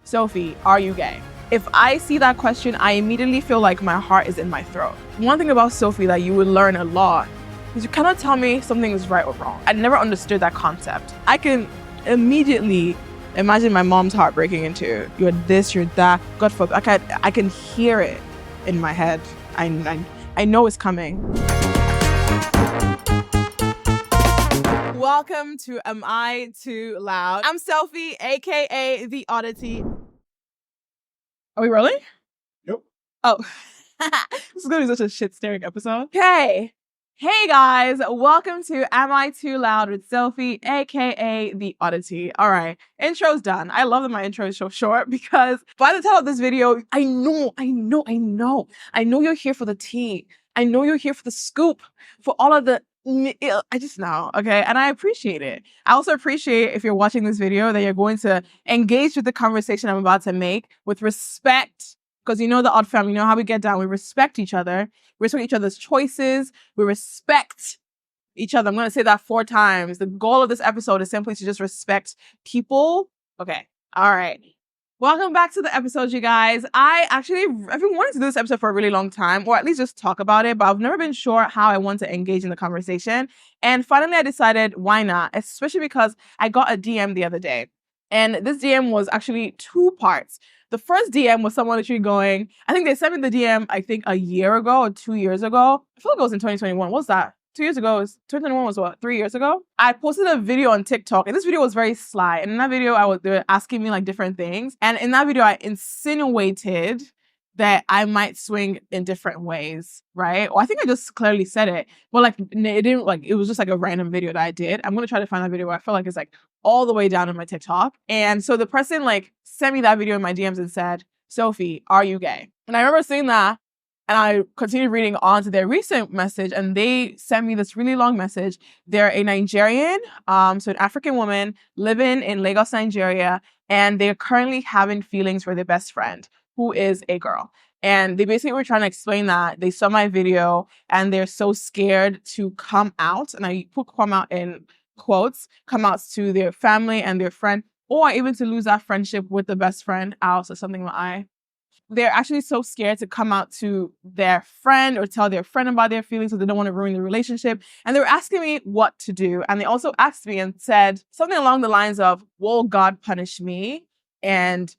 Sophie, are you gay? If I see that question, I immediately feel like my heart is in my throat. One thing about Sophie that you would learn a lot is you cannot tell me something is right or wrong. I never understood that concept. I can immediately imagine my mom's heart breaking into, you're this, you're that, God forbid. I can hear it in my head. I know it's coming. Welcome to Am I Too Loud? I'm Sophie, aka the Odditty. Are we rolling? Yep. Oh, this is gonna be such a shit-staring episode. Okay. Hey guys, welcome to Am I Too Loud with Sophie, aka the Oddity. All right, intro's done. I love that my intro is so short because by the time of this video, I know you're here for the tea. I know you're here for the scoop, for all of the I just know, okay? And I appreciate it. I also appreciate if you're watching this video that you're going to engage with the conversation I'm about to make with respect, because you know the Odd Family, you know how we get down. We respect each other. We respect each other's choices. We respect each other. I'm going to say that 4 times. The goal of this episode is simply to just respect people. Okay. All right. Welcome back to the episode, you guys. I've been wanting to do this episode for a really long time, or at least just talk about it, but I've never been sure how I want to engage in the conversation. And finally, I decided, why not? Especially because I got a DM the other day. And this DM was actually 2 parts. The first DM was someone literally going, I think they sent me the DM, I think a year ago or 2 years ago. I feel like it was in 2021. What was that? 2 years ago. 2021 was what? 3 years ago? I posted a video on TikTok, and this video was very sly. And in that video, they were asking me like different things. And in that video, I insinuated that I might swing in different ways, right? Or I think I just clearly said it. But like, it didn't, like, it was just like a random video that I did. I'm going to try to find that video where I feel like it's like all the way down in my TikTok. And so the person like sent me that video in my DMs and said, Sophie, are you gay? And I remember seeing that. And I continued reading on to their recent message, and they sent me this really long message. They're a Nigerian, so an African woman living in Lagos, Nigeria, and they're currently having feelings for their best friend, who is a girl. And they basically were trying to explain that they saw my video and they're so scared to come out, and I put come out in quotes, come out to their family and their friend, or even to lose that friendship with the best friend, Alice, or something like that. They're actually so scared to come out to their friend or tell their friend about their feelings, so they don't want to ruin the relationship. And they were asking me what to do. And they also asked me and said something along the lines of, will God punish me? And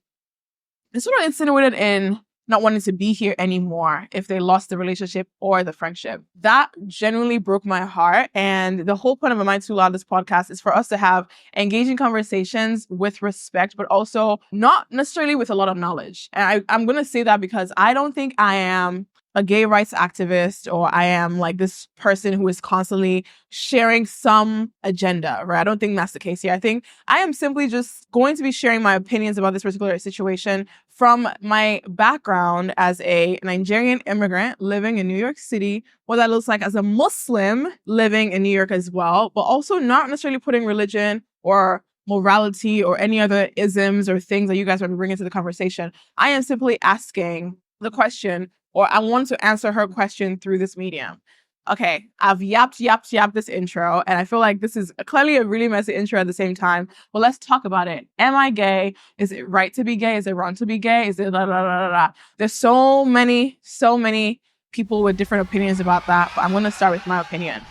they sort of insinuated in not wanting to be here anymore if they lost the relationship or the friendship. That genuinely broke my heart. And the whole point of Am I Too Loud, this podcast, is for us to have engaging conversations with respect, but also not necessarily with a lot of knowledge. And I'm going to say that because I don't think I am a gay rights activist, or I am like this person who is constantly sharing some agenda, right? I don't think that's the case here. I think I am simply just going to be sharing my opinions about this particular situation from my background as a Nigerian immigrant living in New York City, what that looks like as a Muslim living in New York as well, but also not necessarily putting religion or morality or any other isms or things that you guys want to bring into the conversation. I am simply asking the question, or I want to answer her question through this medium. Okay, I've yapped this intro, and I feel like this is clearly a really messy intro at the same time. But let's talk about it. Am I gay? Is it right to be gay? Is it wrong to be gay? Is it la la la la? There's so many people with different opinions about that, but I'm going to start with my opinion.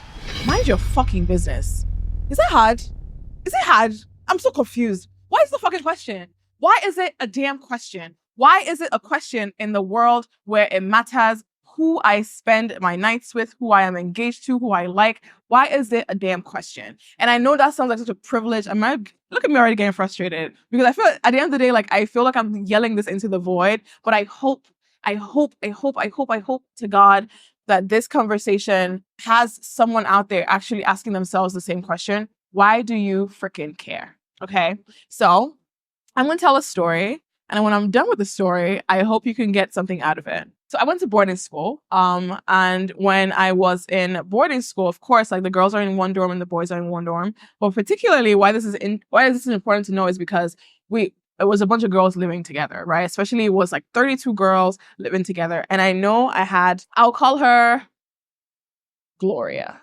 Mind your fucking business. Is that hard? Is it hard? I'm so confused. Why is the fucking question? Why is it a damn question? Why is it a question in the world where it matters who I spend my nights with, who I am engaged to, who I like? Why is it a damn question? And I know that sounds like such a privilege. Look at me already getting frustrated, because I feel at the end of the day, like, I feel like I'm yelling this into the void, but I hope to God that this conversation has someone out there actually asking themselves the same question. Why do you freaking care? Okay. So I'm going to tell a story. And when I'm done with the story, I hope you can get something out of it. So I went to boarding school. And when I was in boarding school, of course, like, the girls are in one dorm and the boys are in one dorm. But particularly why this is important to know is because it was a bunch of girls living together, right? Especially it was like 32 girls living together. And I know I'll call her Gloria.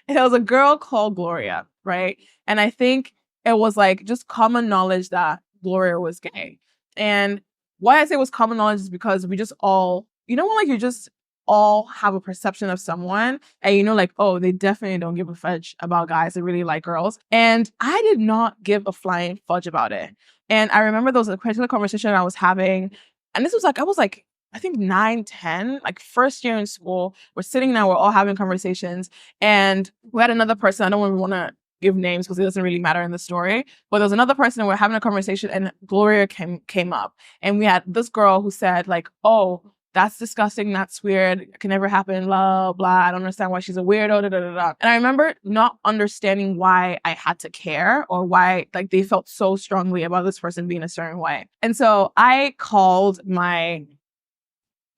And it was a girl called Gloria, right? And I think it was like just common knowledge that Gloria was gay. And why I say it was common knowledge is because we just all, when like you just all have a perception of someone and like, oh, they definitely don't give a fudge about guys. They really like girls. And I did not give a flying fudge about it. And I remember there was a particular conversation I was having, and this was like, I was like, I think 9, 10, like first year in school. We're sitting now, we're all having conversations. And we had another person, I don't even want to give names because it doesn't really matter in the story. But there was another person and we're having a conversation and Gloria came up. And we had this girl who said like, oh, that's disgusting, that's weird, it can never happen, blah, blah. I don't understand why she's a weirdo, da, da, da, da. And I remember not understanding why I had to care or why like they felt so strongly about this person being a certain way. And so I called my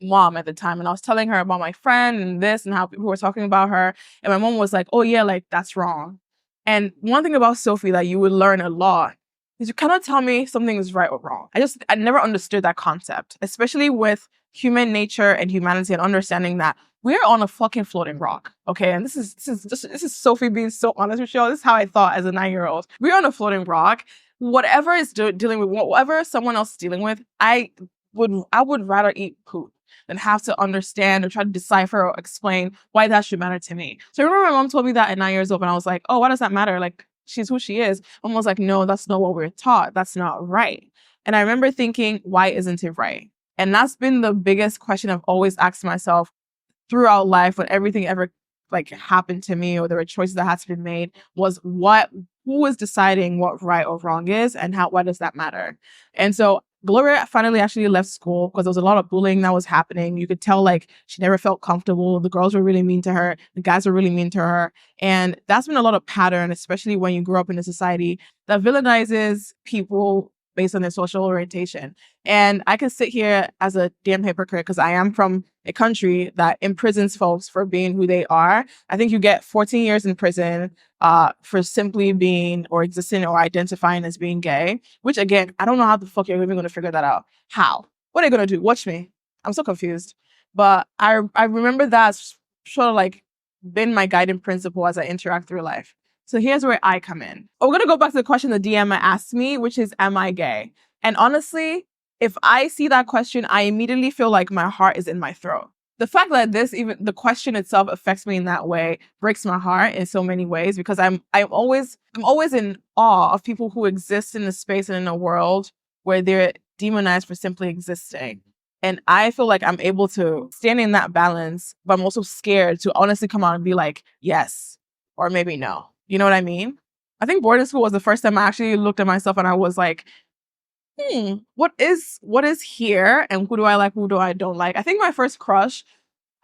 mom at the time and I was telling her about my friend and this and how people were talking about her. And my mom was like, oh yeah, like that's wrong. And one thing about Sophie that you would learn a lot is you cannot tell me something is right or wrong. I never understood that concept, especially with human nature and humanity and understanding that we're on a fucking floating rock. Okay. And this is Sophie being so honest with y'all. This is how I thought as a 9-year-old. We're on a floating rock. Whatever is dealing with whatever someone else is dealing with, I would rather eat poop than have to understand or try to decipher or explain why that should matter to me. So I remember my mom told me that at 9 years old and I was like, oh, why does that matter? Like, she's who she is. Mom was like, no, that's not what we're taught. That's not right. And I remember thinking, why isn't it right? And that's been the biggest question I've always asked myself throughout life when everything ever like happened to me or there were choices that had to be made was who is deciding what right or wrong is and why does that matter? And so Gloria finally actually left school because there was a lot of bullying that was happening. You could tell like she never felt comfortable. The girls were really mean to her. The guys were really mean to her. And that's been a lot of pattern, especially when you grow up in a society that villainizes people based on their social orientation. And I can sit here as a damn hypocrite because I am from a country that imprisons folks for being who they are. I think you get 14 years in prison for simply being or existing or identifying as being gay, which again, I don't know how the fuck you're even going to figure that out. How? What are you going to do? Watch me. I'm so confused. But I remember that's sort of like been my guiding principle as I interact through life. So here's where I come in. We're going to go back to the question the DM asked me, which is, am I gay? And honestly, if I see that question, I immediately feel like my heart is in my throat. The fact that the question itself affects me in that way breaks my heart in so many ways because I'm always in awe of people who exist in a space and in a world where they're demonized for simply existing. And I feel like I'm able to stand in that balance, but I'm also scared to honestly come out and be like, yes, or maybe no. You know what I mean? I think boarding school was the first time I actually looked at myself and I was like, what is here and who do I like, who do I don't like? I think my first crush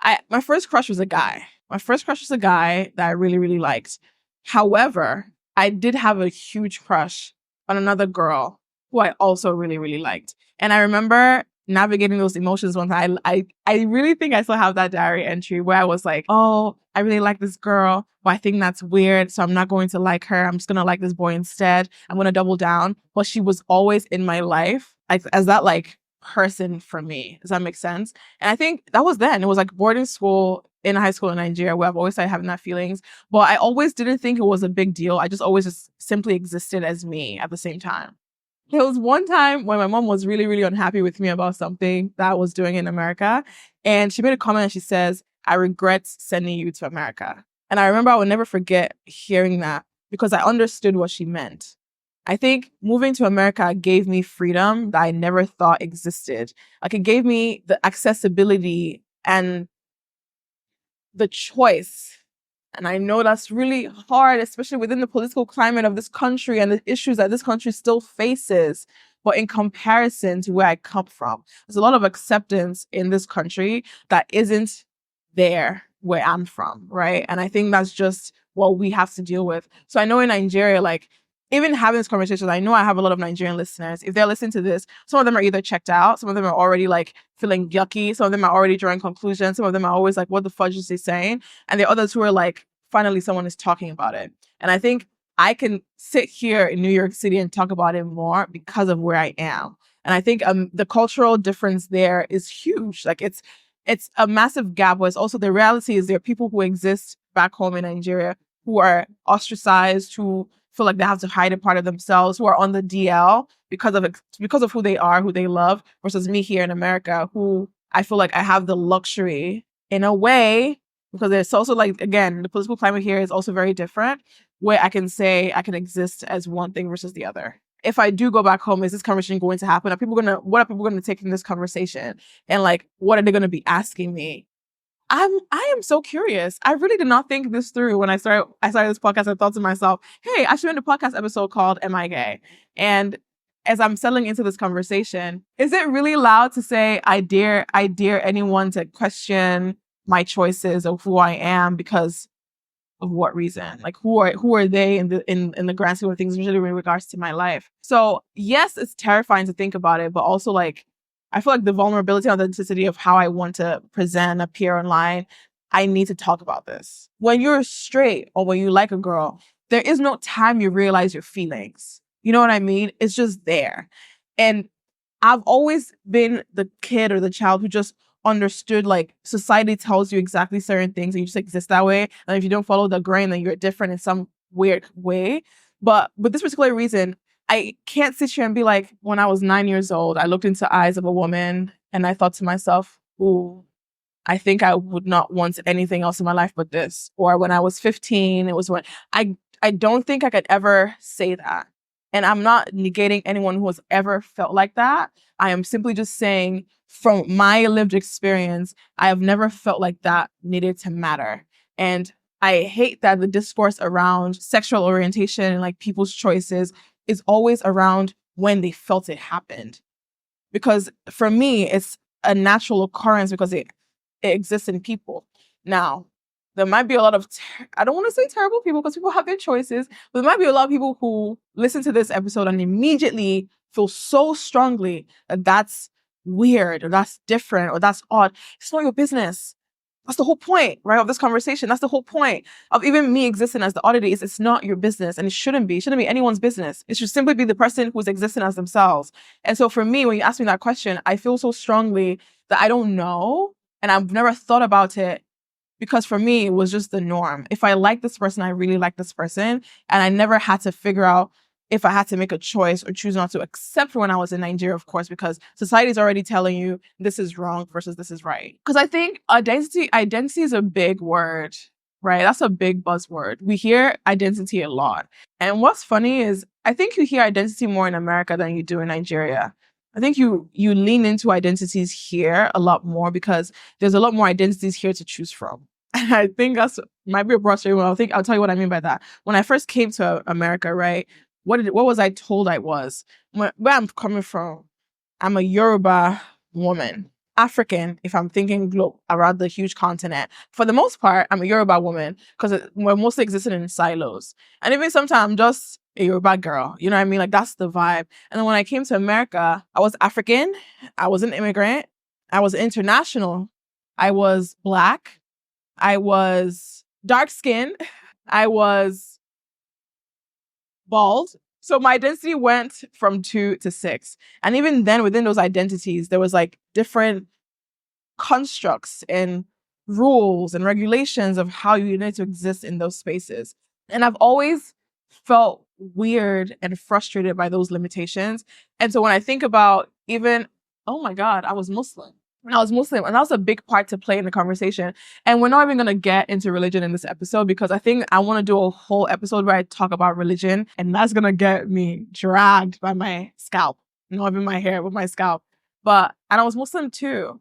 was a guy. My first crush was a guy that I really, really liked. However, I did have a huge crush on another girl who I also really, really liked. And I remember navigating those emotions one time. I really think I still have that diary entry where I was like, oh, I really like this girl, but I think that's weird. So I'm not going to like her. I'm just going to like this boy instead. I'm going to double down. But she was always in my life as that like person for me. Does that make sense? And I think that was then. It was like boarding school in high school in Nigeria where I've always started having that feelings. But I always didn't think it was a big deal. I just always just simply existed as me at the same time. There was one time when my mom was really, really unhappy with me about something that I was doing in America. And she made a comment and she says, I regret sending you to America. And I remember I will never forget hearing that because I understood what she meant. I think moving to America gave me freedom that I never thought existed. Like it gave me the accessibility and the choice. And I know that's really hard, especially within the political climate of this country and the issues that this country still faces. But in comparison to where I come from, there's a lot of acceptance in this country that isn't there where I'm from, right? And I think that's just what we have to deal with. So I know in Nigeria, like, even having this conversation, I know I have a lot of Nigerian listeners. If they're listening to this, some of them are either checked out, some of them are already like feeling yucky, some of them are already drawing conclusions, some of them are always like, what the fudge is he saying? And there are others who are like, finally someone is talking about it. And I think I can sit here in New York City and talk about it more because of where I am. And I think the cultural difference there is huge. Like it's a massive gap, but it's also the reality is there are people who exist back home in Nigeria who are ostracized, who feel like they have to hide a part of themselves, who are on the DL because of who they are, who they love, versus me here in America, who I feel like I have the luxury in a way, because it's also like, again, the political climate here is also very different, where I can say I can exist as one thing versus the other. If I do go back home, is this conversation going to happen? What are people gonna take from this conversation? And like, what are they gonna be asking me? I am so curious. I really did not think this through when I started this podcast. I thought to myself, hey, I should make a podcast episode called Am I Gay? And as I'm settling into this conversation, is it really allowed to say I dare anyone to question my choices of who I am because of what reason? Like who are they in the grand scheme of things, usually in regards to my life? So yes, it's terrifying to think about it, but also like I feel like the vulnerability and authenticity of how I want to present, appear online, I need to talk about this. When you're straight or when you like a girl, there is no time you realize your feelings. You know what I mean? It's just there. And I've always been the kid or the child who just understood like society tells you exactly certain things and you just exist that way. And if you don't follow the grain, then you're different in some weird way. But with this particular reason, I can't sit here and be like, when I was 9 years old, I looked into the eyes of a woman and I thought to myself, ooh, I think I would not want anything else in my life but this. Or when I was 15, it was when I don't think I could ever say that. And I'm not negating anyone who has ever felt like that. I am simply just saying from my lived experience, I have never felt like that needed to matter. And I hate that the discourse around sexual orientation and like people's choices is always around when they felt it happened. Because for me, it's a natural occurrence because it exists in people. Now, there might be a lot of, I don't want to say terrible people because people have their choices, but there might be a lot of people who listen to this episode and immediately feel so strongly that that's weird or that's different or that's odd. It's not your business. That's the whole point, right, of this conversation. That's the whole point of even me existing as the oddity. It's not your business, and it shouldn't be. It shouldn't be anyone's business. It should simply be the person who's existing as themselves. And so for me, when you ask me that question, I feel so strongly that I don't know, and I've never thought about it because for me, it was just the norm. If I like this person, I really like this person, and I never had to figure out if I had to make a choice or choose not to, except for when I was in Nigeria, of course, because society is already telling you this is wrong versus this is right. Because I think identity is a big word, right? That's a big buzzword. We hear identity a lot. And what's funny is I think you hear identity more in America than you do in Nigeria. I think you lean into identities here a lot more because there's a lot more identities here to choose from. And I think that's might be a broad statement. I'll tell you what I mean by that. When I first came to America, right? What was I told I was? Where I'm coming from, I'm a Yoruba woman. African, if I'm thinking around the huge continent. For the most part, I'm a Yoruba woman because we're mostly existing in silos. And even sometimes I'm just a Yoruba girl. You know what I mean? Like that's the vibe. And then when I came to America, I was African. I was an immigrant. I was international. I was Black. I was dark skinned. I was bald. So my identity went from 2 to 6. And even then within those identities, there was like different constructs and rules and regulations of how you need to exist in those spaces. And I've always felt weird and frustrated by those limitations. And so when I think about even, oh my God, I was Muslim. And that was a big part to play in the conversation. And we're not even going to get into religion in this episode because I think I want to do a whole episode where I talk about religion, and that's going to get me dragged by my scalp, not even my hair, with my scalp. And I was Muslim too.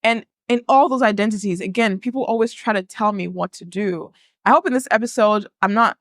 And in all those identities, again, people always try to tell me what to do. I hope in this episode,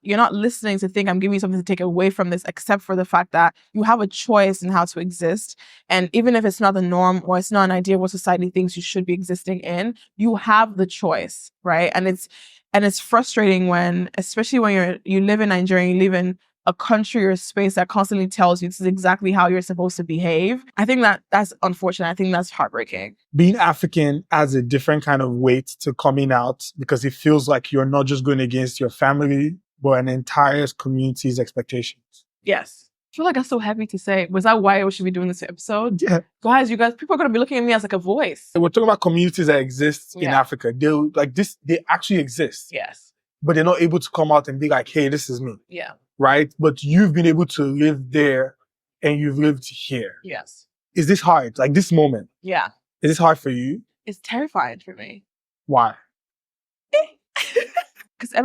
you're not listening to think I'm giving you something to take away from this, except for the fact that you have a choice in how to exist. And even if it's not the norm or it's not an idea of what society thinks you should be existing in, you have the choice, right? And it's frustrating when, especially when you live in Nigeria, you live in a country or a space that constantly tells you this is exactly how you're supposed to behave. I think that's unfortunate. I think that's heartbreaking. Being African adds a different kind of weight to coming out because it feels like you're not just going against your family, but an entire community's expectations. Yes. I feel like that's so heavy to say. Was that why we should be doing this episode? Yeah. Guys, people are going to be looking at me as like a voice. We're talking about communities that exist in Africa. They actually exist. Yes. But they're not able to come out and be like, hey, this is me. Yeah. right? But you've been able to live there and you've lived here. Yes. Is this hard? Like this moment? Yeah. Is this hard for you? It's terrifying for me. Why? Because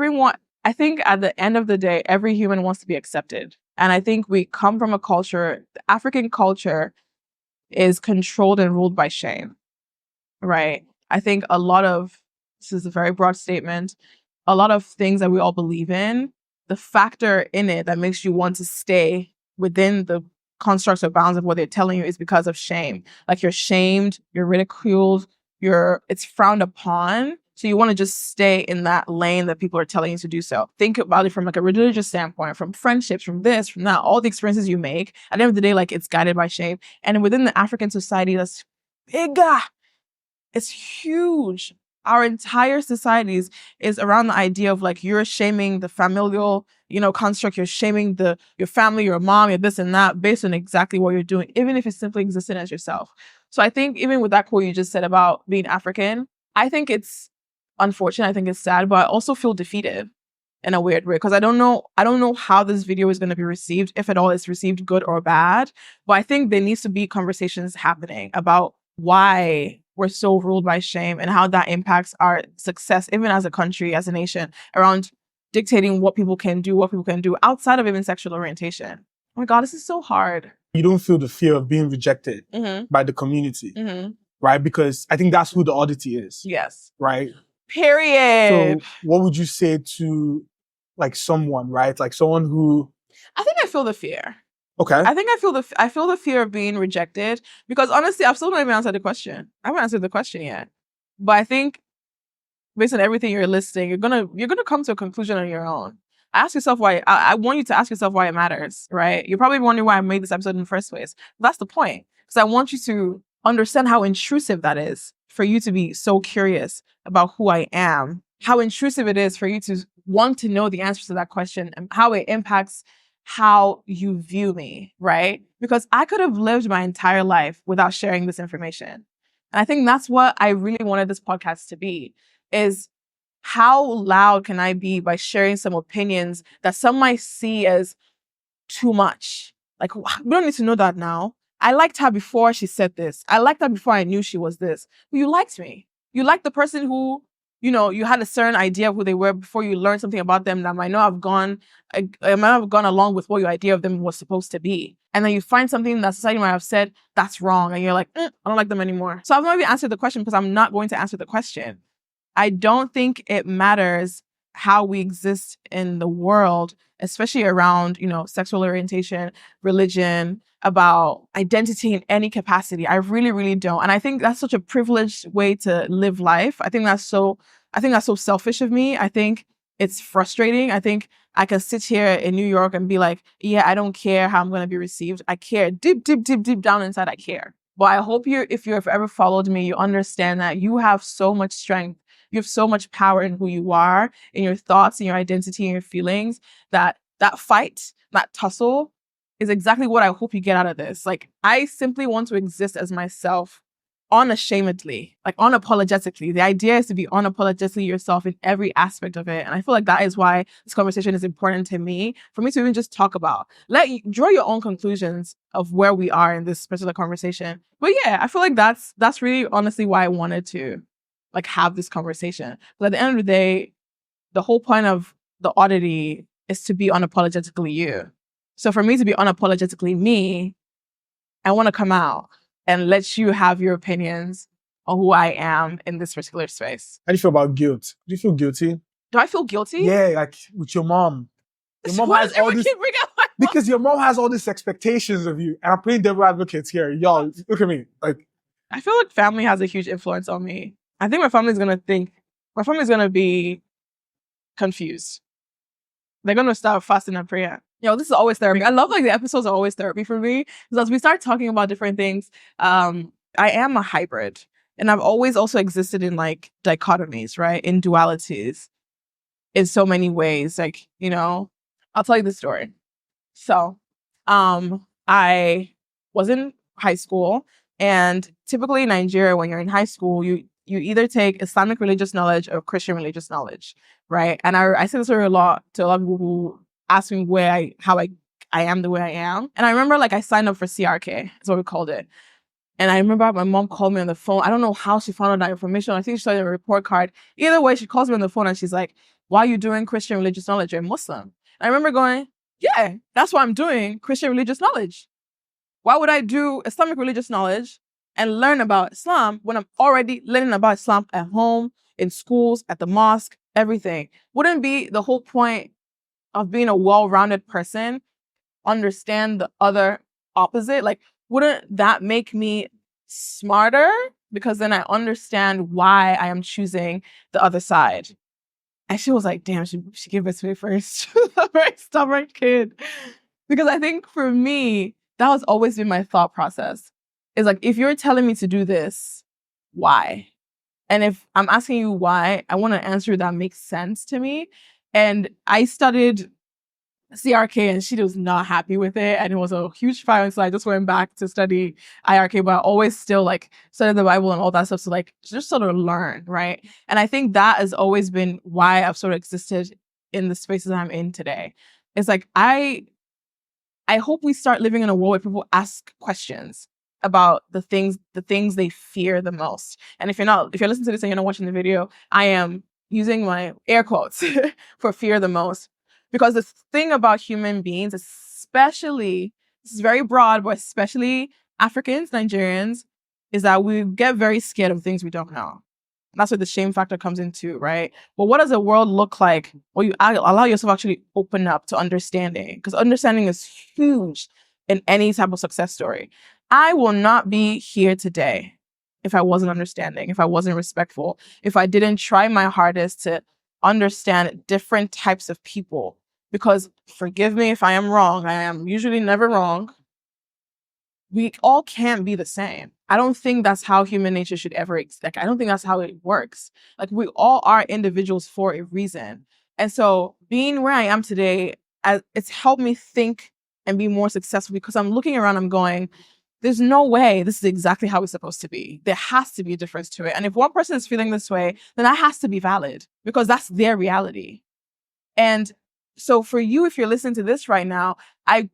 I think at the end of the day, every human wants to be accepted. And I think we come from a culture, the African culture is controlled and ruled by shame, right? I think this is a very broad statement, a lot of things that we all believe in, the factor in it that makes you want to stay within the constructs or bounds of what they're telling you is because of shame. Like you're shamed, you're ridiculed, it's frowned upon. So you want to just stay in that lane that people are telling you to do so. Think about it from like a religious standpoint, from friendships, from this, from that, all the experiences you make. At the end of the day, like it's guided by shame. And within the African society, that's bigger. It's huge. Our entire societies is around the idea of like you're shaming the familial, construct. You're shaming your family, your mom, your this and that, based on exactly what you're doing, even if it's simply existing as yourself. So I think even with that quote you just said about being African, I think it's unfortunate. I think it's sad, but I also feel defeated in a weird way because I don't know how this video is going to be received, if at all it's received good or bad. But I think there needs to be conversations happening about why we're so ruled by shame and how that impacts our success, even as a country, as a nation, around dictating what people can do outside of even sexual orientation. Oh my God, this is so hard. You don't feel the fear of being rejected by the community, right? Because I think that's who the Odditty is. Yes. Right? Period. So what would you say to like someone, right? Like someone who... I think I feel the fear. Okay. I think I feel the fear of being rejected because honestly, I've still not even answered the question. I haven't answered the question yet. But I think based on everything you're listing, you're gonna come to a conclusion on your own. Ask yourself why. I want you to ask yourself why it matters, right? You're probably wondering why I made this episode in the first place. That's the point. Because I want you to understand how intrusive that is for you to be so curious about who I am, how intrusive it is for you to want to know the answers to that question and how it impacts how you view me, right? Because I could have lived my entire life without sharing this information. And I think that's what I really wanted this podcast to be, is how loud can I be by sharing some opinions that some might see as too much? Like, we don't need to know that now. I liked her before she said this. I liked her before I knew she was this. But you liked me. You liked the person who, you had a certain idea of who they were before you learned something about them that might not have gone along with what your idea of them was supposed to be. And then you find something that society might have said that's wrong. And you're like, I don't like them anymore. So I've not even answered the question because I'm not going to answer the question. I don't think it matters how we exist in the world, especially around, sexual orientation, religion, about identity in any capacity. I really, really don't. And I think that's such a privileged way to live life. I think that's so selfish of me. I think it's frustrating. I think I can sit here in New York and be like, yeah, I don't care how I'm going to be received. I care. Deep, deep, deep, deep down inside, I care. But I hope if you've ever followed me, you understand that you have so much strength. You have so much power in who you are, in your thoughts, in your identity, in your feelings, that fight, that tussle is exactly what I hope you get out of this. Like, I simply want to exist as myself unashamedly, like unapologetically. The idea is to be unapologetically yourself in every aspect of it. And I feel like that is why this conversation is important to me, for me to even just talk about. Draw your own conclusions of where we are in this particular conversation. But yeah, I feel like that's really honestly why I wanted to have this conversation. But at the end of the day, the whole point of the Odditty is to be unapologetically you. So for me to be unapologetically me, I want to come out and let you have your opinions on who I am in this particular space. How do you feel about guilt? Do you feel guilty? Do I feel guilty? Yeah, like with your mom. Your mom has all this, because your mom has all these expectations of you. And I'm playing devil advocate here. Y'all, look at me. Like, I feel like family has a huge influence on me. I think my family's going to be confused. They're going to start fasting and prayer. This is always therapy. I love the episodes are always therapy for me. Because as we start talking about different things, I am a hybrid. And I've always also existed in dichotomies, right? In dualities. In so many ways. I'll tell you the story. So, I was in high school, and typically in Nigeria, when you're in high school, you either take Islamic religious knowledge or Christian religious knowledge, right? And I say this a lot to a lot of people who asked me how I am the way I am. And I remember like I signed up for CRK, that's what we called it. And I remember my mom called me on the phone. I don't know how she found out that information. I think she saw it in a report card. Either way, she calls me on the phone and she's like, why are you doing Christian religious knowledge? You're Muslim. And I remember going, yeah, that's why I'm doing Christian religious knowledge. Why would I do Islamic religious knowledge and learn about Islam when I'm already learning about Islam at home, in schools, at the mosque, everything? Wouldn't be the whole point of being a well-rounded person, understand the other opposite? Like, wouldn't that make me smarter? Because then I understand why I am choosing the other side. And she was like, damn, she gave birth to me first. A very stubborn kid. Because I think for me, that has always been my thought process. It's like, if you're telling me to do this, why? And if I'm asking you why, I want an answer that makes sense to me. And I studied CRK and she was not happy with it. And it was a huge fight. So I just went back to study IRK, but I always still like studied the Bible and all that stuff. So like just sort of learn, right? And I think that has always been why I've sort of existed in the spaces I'm in today. It's like, I hope we start living in a world where people ask questions about the things they fear the most. And if you're listening to this and you're not watching the video, I am using my air quotes for fear the most. Because the thing about human beings, especially, this is very broad, but especially Africans, Nigerians, is that we get very scared of things we don't know. And that's where the shame factor comes into, right? But what does the world look like when you allow yourself to actually open up to understanding? Because understanding is huge in any type of success story. I will not be here today if I wasn't understanding, if I wasn't respectful, if I didn't try my hardest to understand different types of people. Because forgive me if I am wrong, I am usually never wrong. We all can't be the same. I don't think that's how human nature should ever exist. I don't think that's how it works. Like, we all are individuals for a reason. And so being where I am today, it's helped me think and be more successful, because I'm looking around, I'm going, there's no way this is exactly how it's supposed to be. There has to be a difference to it. And if one person is feeling this way, then that has to be valid, because that's their reality. And so for you, if you're listening to this right now, I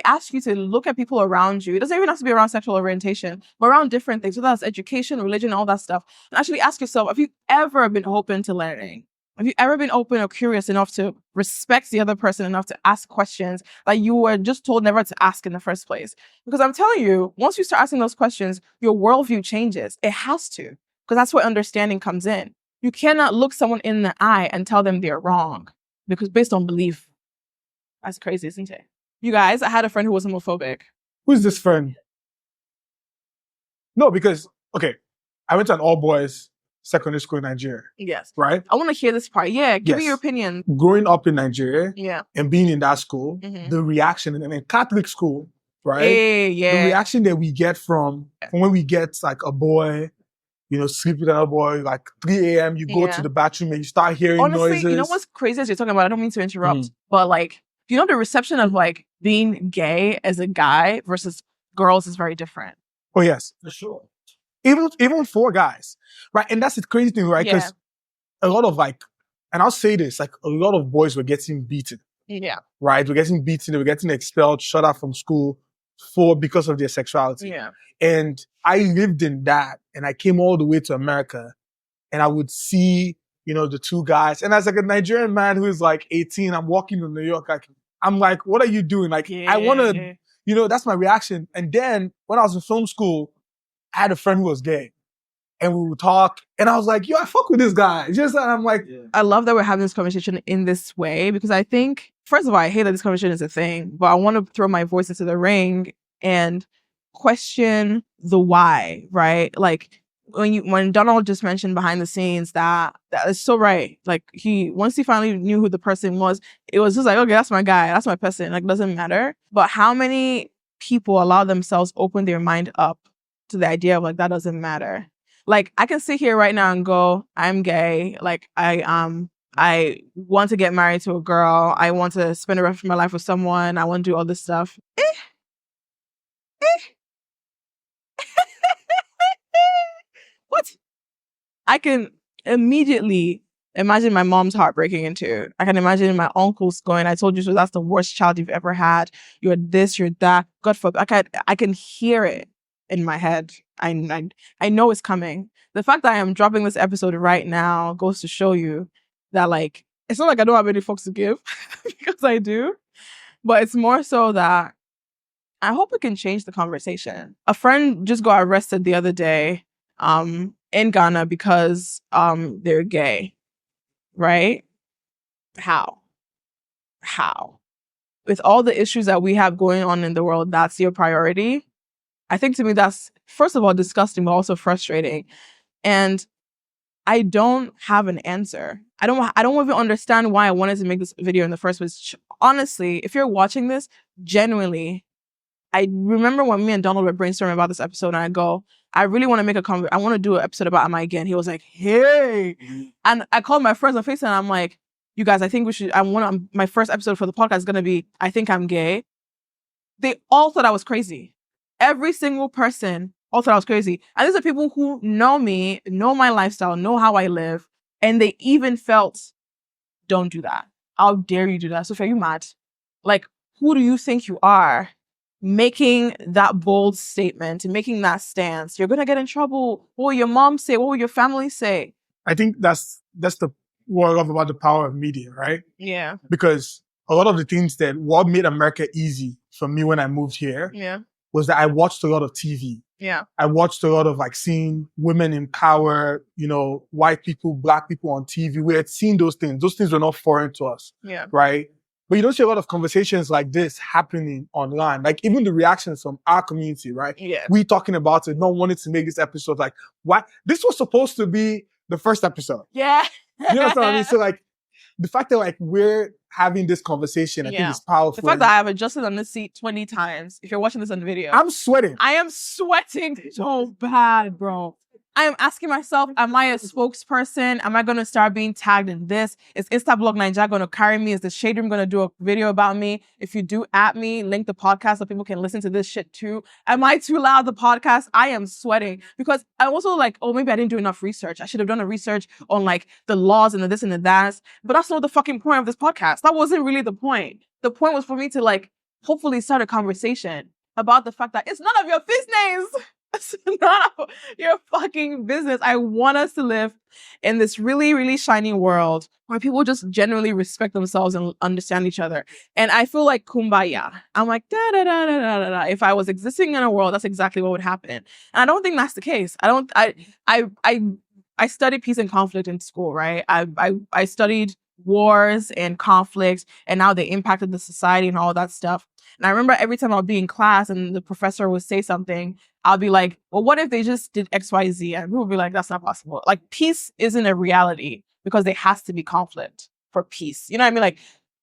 ask you to look at people around you. It doesn't even have to be around sexual orientation, but around different things. So that's education, religion, all that stuff. And actually ask yourself, have you ever been open to learning? Have you ever been open or curious enough to respect the other person enough to ask questions that you were just told never to ask in the first place? Because I'm telling you, once you start asking those questions, your worldview changes. It has to, because that's where understanding comes in. You cannot look someone in the eye and tell them they're wrong, because based on belief. That's crazy, isn't it? You guys, I had a friend who was homophobic. Who's this friend? No, because, okay, I went to an all-boys secondary school in Nigeria. Yes. Right? I want to hear this part. Yeah, give me Yes. your opinion. Growing up in Nigeria Yeah. and being in that school, Mhm. the reaction, and in Catholic school, right? Hey, The yeah. reaction that we get from when we get like a boy, sleeping with another boy, like 3 a.m., you go Yeah. to the bathroom and you start hearing Honestly, noises. you know what's crazy as you're talking about? I don't mean to interrupt, but like, you know, the reception of like being gay as a guy versus girls is very different. Oh, yes, for sure. Even for guys, right? And that's the crazy thing, right? Because a lot of like, and I'll say this, like a lot of boys were getting beaten. Yeah. Right? We're getting beaten, they were getting expelled, shut out from school because of their sexuality. Yeah. And I lived in that, and I came all the way to America, and I would see, the two guys. And as like a Nigerian man who is like 18, I'm walking to New York, I'm like, what are you doing? Like, I want to, that's my reaction. And then when I was in film school, I had a friend who was gay, and we would talk, and I was like, yo, I fuck with this guy. And I'm like, I love that we're having this conversation in this way, because I think, first of all, I hate that this conversation is a thing, but I want to throw my voice into the ring and question the why, right? Like, when Donald just mentioned behind the scenes that is so right. Like, once he finally knew who the person was, it was just like, okay, that's my guy, that's my person. Like, doesn't matter. But how many people allow themselves open their mind up to the idea of like, that doesn't matter? Like, I can sit here right now and go, I'm gay. Like, I want to get married to a girl. I want to spend the rest of my life with someone. I want to do all this stuff. What? I can immediately imagine my mom's heart breaking into. I can imagine my uncles going, I told you so, that's the worst child you've ever had. You're this, you're that. God forbid. I can hear it in my head. I know it's coming. The fact that I am dropping this episode right now goes to show you that, like, it's not like I don't have any fucks to give, because I do. But it's more so that I hope it can change the conversation. A friend just got arrested the other day in Ghana because they're gay. Right? How? With all the issues that we have going on in the world, that's your priority? I think to me that's, first of all, disgusting, but also frustrating. And I don't have an answer. I don't even understand why I wanted to make this video in the first place. Honestly, if you're watching this, genuinely, I remember when me and Donald were brainstorming about this episode, and I go, I really want to make I want to do an episode about Am I Gay? And he was like, hey. And I called my friends on FaceTime, and I'm like, you guys, I think we should, my first episode for the podcast is going to be, I think I'm gay. They all thought I was crazy. Every single person all thought I was crazy. And these are people who know me, know my lifestyle, know how I live. And they even felt, don't do that. How dare you do that? Sophia, are you mad? Like, who do you think you are? Making that bold statement and making that stance, you're gonna get in trouble. What will your mom say? What will your family say? I think that's what I love about the power of media, right? Yeah. Because a lot of the things what made America easy for me when I moved here was that I watched a lot of TV. Yeah. I watched a lot of seeing women in power, white people, black people on TV. We had seen those things. Those things were not foreign to us. Yeah. Right? But you don't see a lot of conversations like this happening online. Like even the reactions from our community, right? Yeah. We talking about it, not wanting to make this episode. Like, what? This was supposed to be the first episode. Yeah. You know what I mean? So the fact that we're having this conversation, I think is powerful. The fact that I have adjusted on this seat 20 times. If you're watching this on the video. I'm sweating. I am sweating so bad, bro. I am asking myself, am I a spokesperson? Am I going to start being tagged in this? Is Instablog Nigeria going to carry me? Is the Shade Room going to do a video about me? If you do at me, link the podcast so people can listen to this shit too. Am I too loud, the podcast? I am sweating because I also maybe I didn't do enough research. I should have done a research on the laws and the this and the that. But that's not the fucking point of this podcast. That wasn't really the point. The point was for me to hopefully start a conversation about the fact that it's none of your business. It's none of your fucking business. I want us to live in this really, really shiny world where people just genuinely respect themselves and understand each other. And I feel like kumbaya. I'm like, da da da da da da. If I was existing in a world, that's exactly what would happen. And I don't think that's the case. I studied peace and conflict in school, right? I studied wars and conflicts and how they impacted the society and all that stuff. And I remember every time I would be in class and the professor would say something, I'll be like, well, what if they just did X, Y, Z? And people would be like, that's not possible. Peace isn't a reality because there has to be conflict for peace. You know what I mean?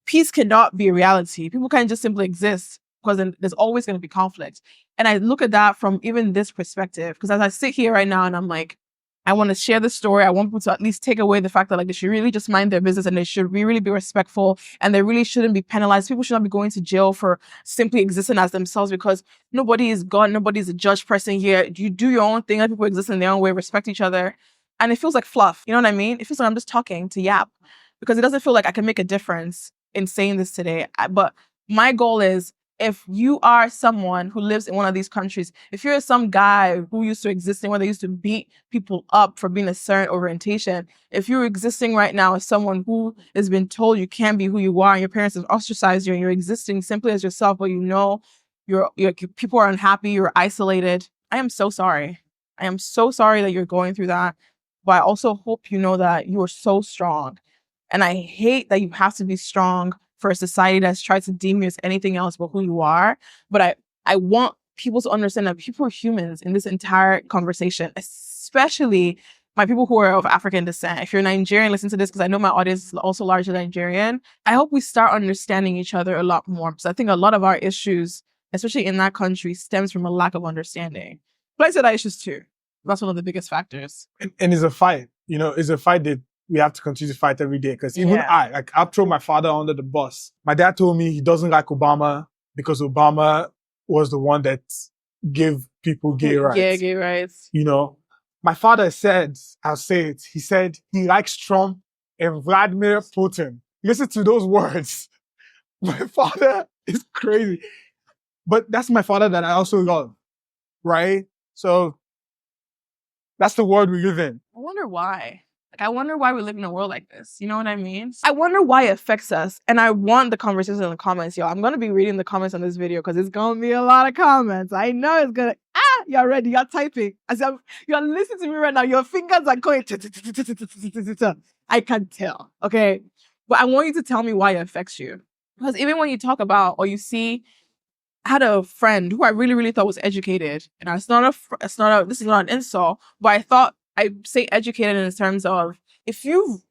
Peace cannot be a reality. People can't just simply exist because then there's always going to be conflict. And I look at that from even this perspective, because as I sit here right now and I'm like, I want to share the story. I want people to at least take away the fact that they should really just mind their business and they should really be respectful and they really shouldn't be penalized. People should not be going to jail for simply existing as themselves because nobody is God. Nobody's a judged person here. You do your own thing. Let people exist in their own way, respect each other. And it feels like fluff. You know what I mean? It feels like I'm just talking to yap because it doesn't feel like I can make a difference in saying this today. But my goal is, if you are someone who lives in one of these countries, if you're some guy who used to exist in where they used to beat people up for being a certain orientation, if you're existing right now as someone who has been told you can't be who you are and your parents have ostracized you and you're existing simply as yourself, but your people are unhappy, you're isolated, I am so sorry. I am so sorry that you're going through that. But I also hope you know that you are so strong. And I hate that you have to be strong for a society that's tried to deem you as anything else but who you are. But I want people to understand that people are humans in this entire conversation, especially my people who are of African descent. If you're Nigerian, listen to this because I know my audience is also largely Nigerian. I hope we start understanding each other a lot more because I think a lot of our issues, especially in that country, stems from a lack of understanding. But I said that issues too. That's one of the biggest factors. And it's a fight. It's a fight that we have to continue to fight every day. Because even I'll throw my father under the bus. My dad told me he doesn't like Obama because Obama was the one that gave people gay rights. Yeah, gay rights. My father said, I'll say it, he said he likes Trump and Vladimir Putin. Listen to those words. My father is crazy. But that's my father that I also love, right? So that's the world we live in. I wonder why. Like, I wonder why we live in a world like this. You know what I mean? I wonder why it affects us. And I want the conversation in the comments, y'all. I'm going to be reading the comments on this video because it's going to be a lot of comments. I know it's going to... You're ready. You're typing. As you're listening to me right now. Your fingers are going... I can tell. Okay? But I want you to tell me why it affects you. Because even when you talk about or you see... I had a friend who I really, really thought was educated. And this is not an insult, but I thought I say educated in terms of if you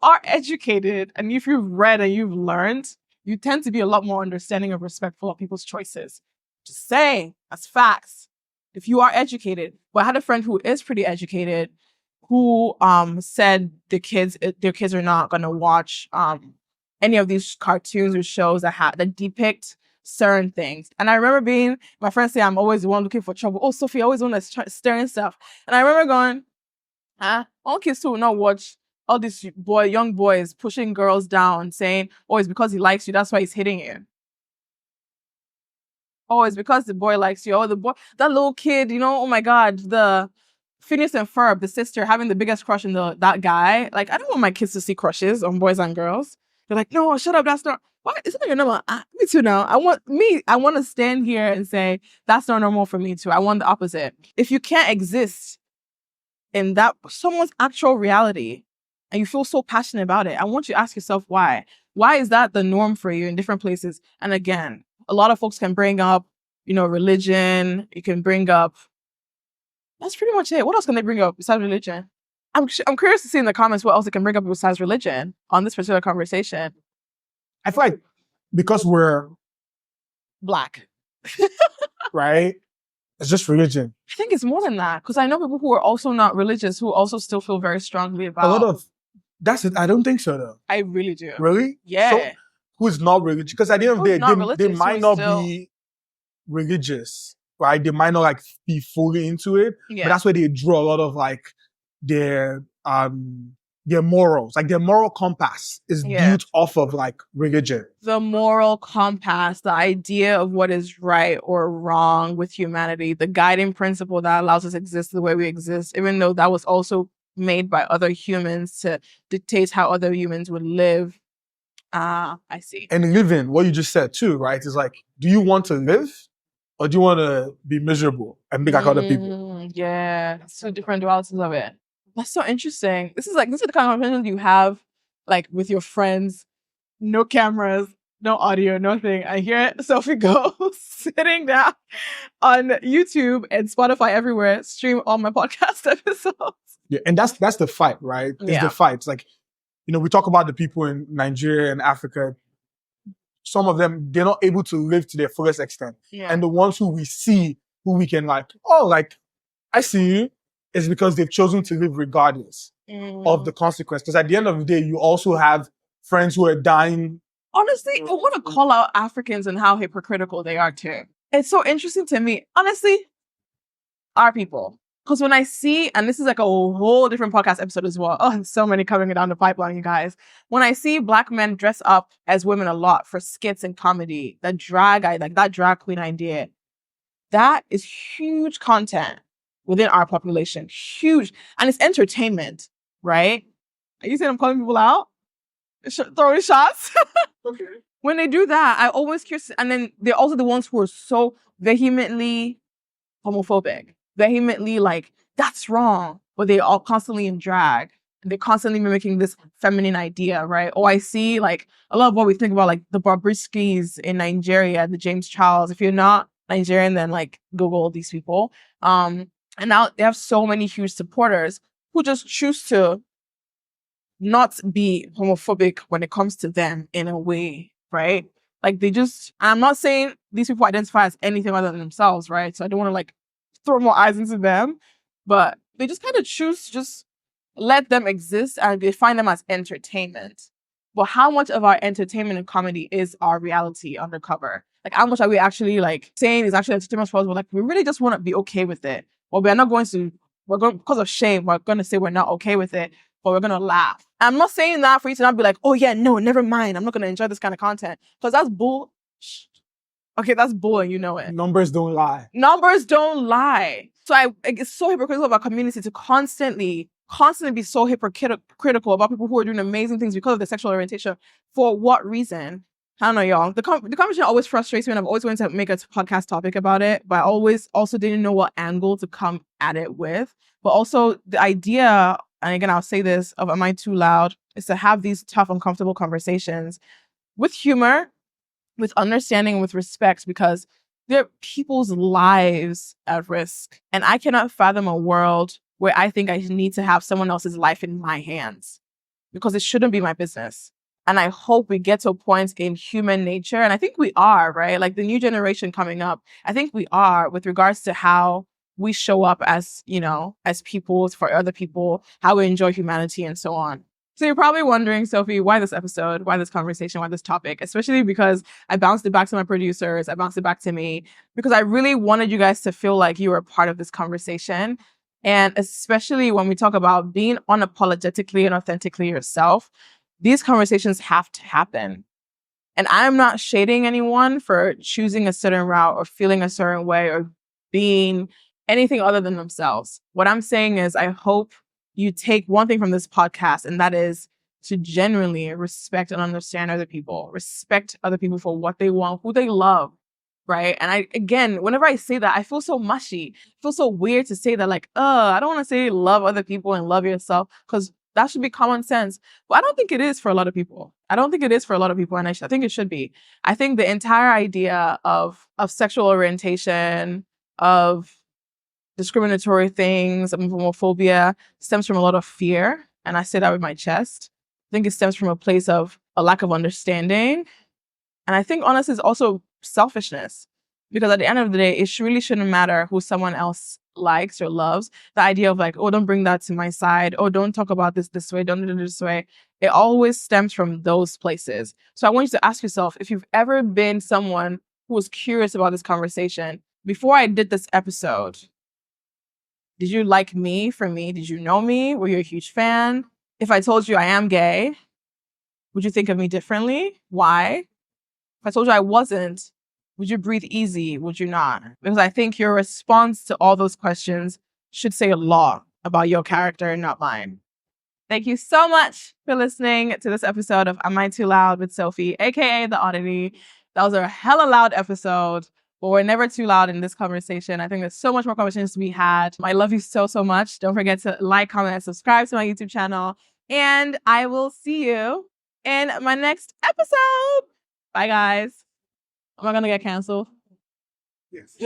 are educated and if you've read and you've learned, you tend to be a lot more understanding and respectful of people's choices. Just saying, that's facts. If you are educated, but I had a friend who is pretty educated who said their kids are not gonna watch any of these cartoons or shows that depict certain things. And I remember my friends say I'm always the one looking for trouble. Oh, Sophie, always one that's stirring stuff. And I remember going, all kids who will not watch all these young boys pushing girls down, saying, oh, it's because he likes you, that's why he's hitting you. Oh, it's because the boy likes you. Oh, that little kid, oh my God, the Phineas and Ferb, the sister, having the biggest crush on that guy. Like, I don't want my kids to see crushes on boys and girls. They're like, no, shut up, that's not... What? It's not your normal. Me too now. I want to stand here and say, that's not normal for me too. I want the opposite. If you can't exist in that someone's actual reality and you feel so passionate about it, I want you to ask yourself why. Why is that the norm for you in different places? And again, a lot of folks can bring up, religion. You can bring up... That's pretty much it. What else can they bring up besides religion? I'm curious to see in the comments what else they can bring up besides religion on this particular conversation. I feel like because we're Black, right? It's just religion. I think it's more than that because I know people who are also not religious who also still feel very strongly about... A lot of... That's it. I don't think so, though. I really do. Really? Yeah. So, who's not religious? Because at the end of the day, they might not be religious, right? They might not be fully into it. Yeah. But that's where they draw a lot of their morals. Their moral compass is built off of religion. The moral compass, the idea of what is right or wrong with humanity, the guiding principle that allows us to exist the way we exist, even though that was also made by other humans to dictate how other humans would live. I see. And living, what you just said too, right? Is do you want to live or do you want to be miserable and be like other people? Yeah, so different dualities of it. That's so interesting. This is the kind of conversations you have with your friends, no cameras, no audio, nothing. I hear Sophie go sitting down on YouTube and Spotify everywhere, stream all my podcast episodes. Yeah, and that's the fight, right? It's the fight. It's we talk about the people in Nigeria and Africa. Some of them, they're not able to live to their fullest extent. Yeah. And the ones who we see, who we can I see you, is because they've chosen to live regardless of the consequence. Because at the end of the day, you also have friends who are dying. Honestly, I want to call out Africans and how hypocritical they are too. It's so interesting to me. Honestly, our people. Because when I see, and this is a whole different podcast episode as well. Oh, so many coming down the pipeline, you guys. When I see Black men dress up as women a lot for skits and comedy, that drag queen idea, that is huge content within our population. Huge. And it's entertainment, right? Are you saying I'm calling people out? Throwing shots? Okay. When they do that, I always curious. And then they're also the ones who are so vehemently homophobic. Vehemently that's wrong. But they're all constantly in drag. And they're constantly mimicking this feminine idea, right? Or I see a lot of what we think about the Bobrisky's in Nigeria, the James Charles. If you're not Nigerian, then Google these people. And now they have so many huge supporters who just choose to not be homophobic when it comes to them in a way, right? I'm not saying these people identify as anything other than themselves, right? So I don't want to throw more eyes into them, but they just kind of choose to just let them exist and they find them as entertainment. But how much of our entertainment and comedy is our reality undercover? How much are we actually saying is actually entertainment for us? But we really just want to be okay with it. Well, we're not going to, because of shame, we're going to say we're not okay with it. but we're gonna laugh. I'm not saying that for you to not be like, oh yeah, no, never mind. I'm not gonna enjoy this kind of content. Because that's bull. Okay, that's bull and you know it. Numbers don't lie. Numbers don't lie. So it's so hypocritical of our community to constantly be so hypocritical about people who are doing amazing things because of their sexual orientation. For what reason? I don't know, y'all. The conversation always frustrates me, and I've always wanted to make a podcast topic about it, but I always also didn't know what angle to come at it with. But also the idea, and again, I'll say this, of Am I Too Loud, is to have these tough, uncomfortable conversations with humor, with understanding, with respect, because there are people's lives at risk. And I cannot fathom a world where I think I need to have someone else's life in my hands, because it shouldn't be my business. And I hope we get to a point in human nature. And I think we are, right? Like the new generation coming up, I think we are, with regards to how we show up as, you know, as people for other people, how we enjoy humanity and so on. So you're probably wondering, Sophie, why this episode, why this conversation, why this topic, especially because I bounced it back to my producers, I bounced it back to me, because I really wanted you guys to feel like you were a part of this conversation. And especially when we talk about being unapologetically and authentically yourself, these conversations have to happen. And I'm not shading anyone for choosing a certain route or feeling a certain way or being anything other than themselves. What I'm saying is I hope you take one thing from this podcast, and that is to genuinely respect and understand other people, respect other people for what they want, who they love, right? And again, whenever I say that, I feel so mushy. I feel so weird to say that, like, I don't want to say love other people and love yourself, because that should be common sense. But I don't think it is for a lot of people. And I think it should be. I think the entire idea of sexual orientation, of discriminatory things, of homophobia, stems from a lot of fear. And I say that with my chest. I think it stems from a place of a lack of understanding. And I think, honestly, it's also selfishness. Because at the end of the day, it really shouldn't matter who someone else likes or loves. The idea of like, oh, don't bring that to my side. Oh, don't talk about this way. Don't do it this way. It always stems from those places. So I want you to ask yourself, if you've ever been someone who was curious about this conversation, before I did this episode, did you like me for me? Did you know me? Were you a huge fan? If I told you I am gay, would you think of me differently? Why? If I told you I wasn't, would you breathe easy? Would you not? Because I think your response to all those questions should say a lot about your character and not mine. Thank you so much for listening to this episode of Am I Too Loud with Sophie, aka The Oddity. That was a hella loud episode, but we're never too loud in this conversation. I think there's so much more conversations to be had. I love you so, so much. Don't forget to like, comment, and subscribe to my YouTube channel. And I will see you in my next episode. Bye, guys. Am I gonna get canceled? Yes.